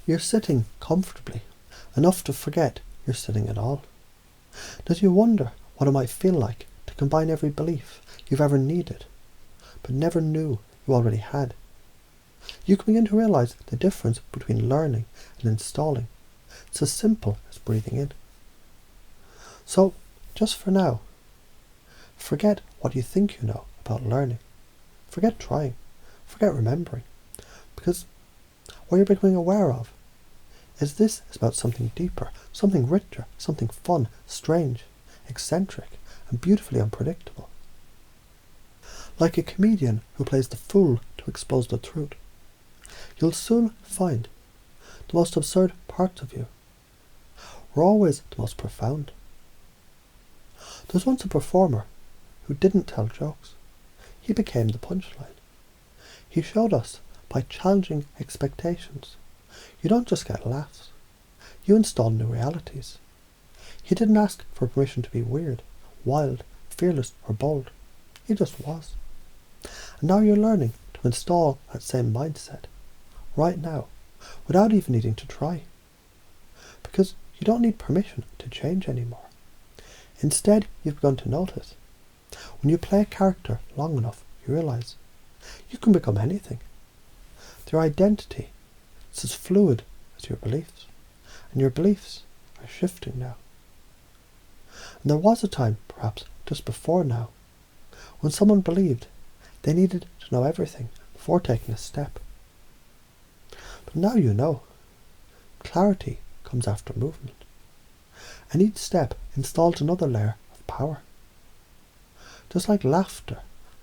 You're sitting comfortably, enough to forget you're sitting at all. Does you wonder what it might feel like to combine every belief you've ever needed, but never knew you already had? You can begin to realize the difference between learning and installing. It's as simple as breathing in. So, just for now, forget what you think you know about learning. Forget trying. Forget remembering. Because what you're becoming aware of is this is about something deeper, something richer, something fun, strange, eccentric, and beautifully unpredictable. Like a comedian who plays the fool to expose the truth, you'll soon find the most absurd parts of you were always the most profound. There was once a performer who didn't tell jokes. He became the punchline. He showed us by challenging expectations. You don't just get laughs. You install new realities. He didn't ask for permission to be weird, wild, fearless, or bold. He just was. And now you're learning to install that same mindset right now, without even needing to try. Because you don't need permission to change anymore. Instead, you've begun to notice. When you play a character long enough, you realize you can become anything. Your identity is as fluid as your beliefs, and your beliefs are shifting now. And there was a time, perhaps just before now, when someone believed they needed to know everything before taking a step. But now you know. Clarity comes after movement, and each step installs another layer of power. Just like laughter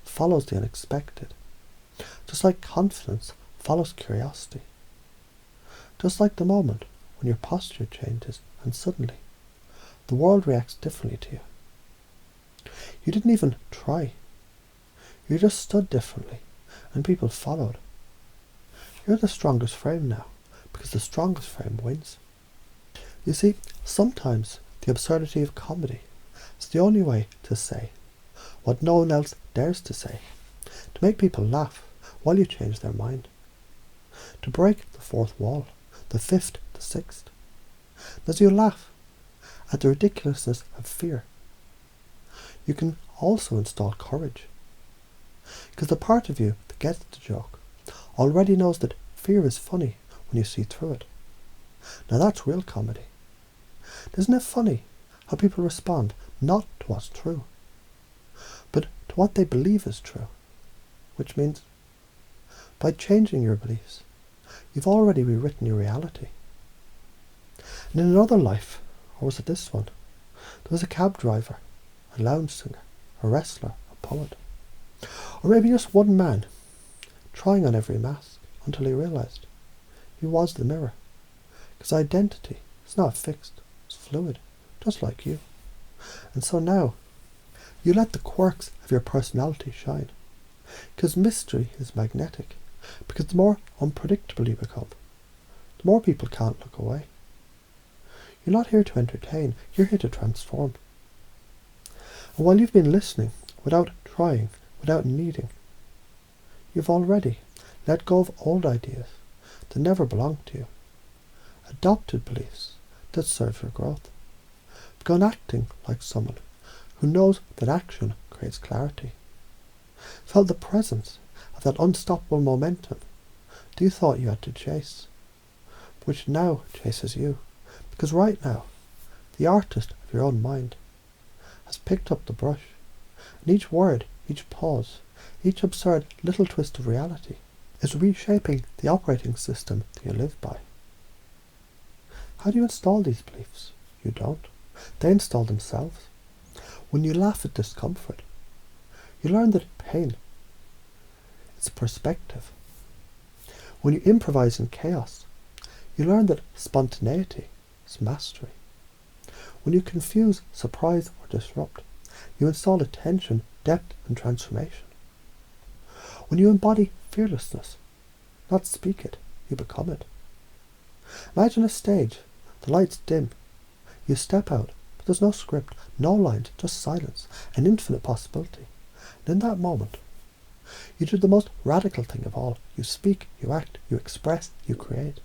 follows the unexpected, just like confidence follows curiosity, just like the moment when your posture changes and suddenly the world reacts differently to you. You didn't even try. You just stood differently and people followed. You're the strongest frame now because the strongest frame wins. You see, sometimes the absurdity of comedy is the only way to say what no one else dares to say, to make people laugh while you change their mind, to break the fourth wall, the fifth, the sixth. As you laugh at the ridiculousness of fear, you can also install courage, because the part of you that gets the joke already knows that fear is funny when you see through it. Now that's real comedy. Isn't it funny how people respond not to what's true, but to what they believe is true? Which means, by changing your beliefs, you've already rewritten your reality. And in another life, or was it this one, there was a cab driver, a lounge singer, a wrestler, a poet, or maybe just one man, trying on every mask until he realized he was the mirror. Because identity is not fixed, it's fluid, just like you. And so now, you let the quirks of your personality shine. Because mystery is magnetic. Because the more unpredictable you become, the more people can't look away. You're not here to entertain, you're here to transform. And while you've been listening, without trying, without needing, you've already let go of old ideas that never belonged to you, adopted beliefs that serve your growth, begun acting like someone who knows that action creates clarity, felt the presence of that unstoppable momentum that you thought you had to chase, which now chases you, because right now, the artist of your own mind has picked up the brush, and each word, each pause, each absurd little twist of reality is reshaping the operating system that you live by. How do you install these beliefs? You don't. They install themselves. When you laugh at discomfort, you learn that pain, it's perspective. When you improvise in chaos, you learn that spontaneity is mastery. When you confuse, surprise, or disrupt, you install attention, depth, and transformation. When you embody fearlessness, not speak it, you become it. Imagine a stage, the lights dim, you step out, but there's no script, no lines, just silence, an infinite possibility. And in that moment, you do the most radical thing of all. You speak, you act, you express, you create.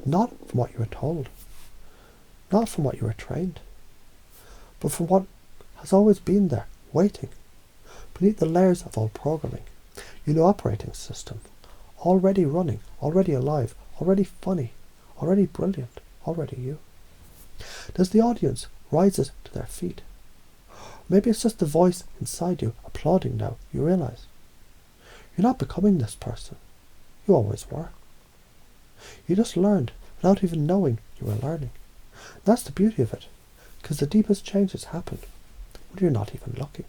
Not from what you were told, not from what you were trained, but from what has always been there, waiting, beneath the layers of old programming. Your new operating system, already running, already alive, already funny, already brilliant, already you. As the audience rises to their feet, maybe it's just the voice inside you applauding now, you realise. You're not becoming this person. You always were. You just learned without even knowing you were learning. That's the beauty of it, because the deepest changes happen when you're not even looking.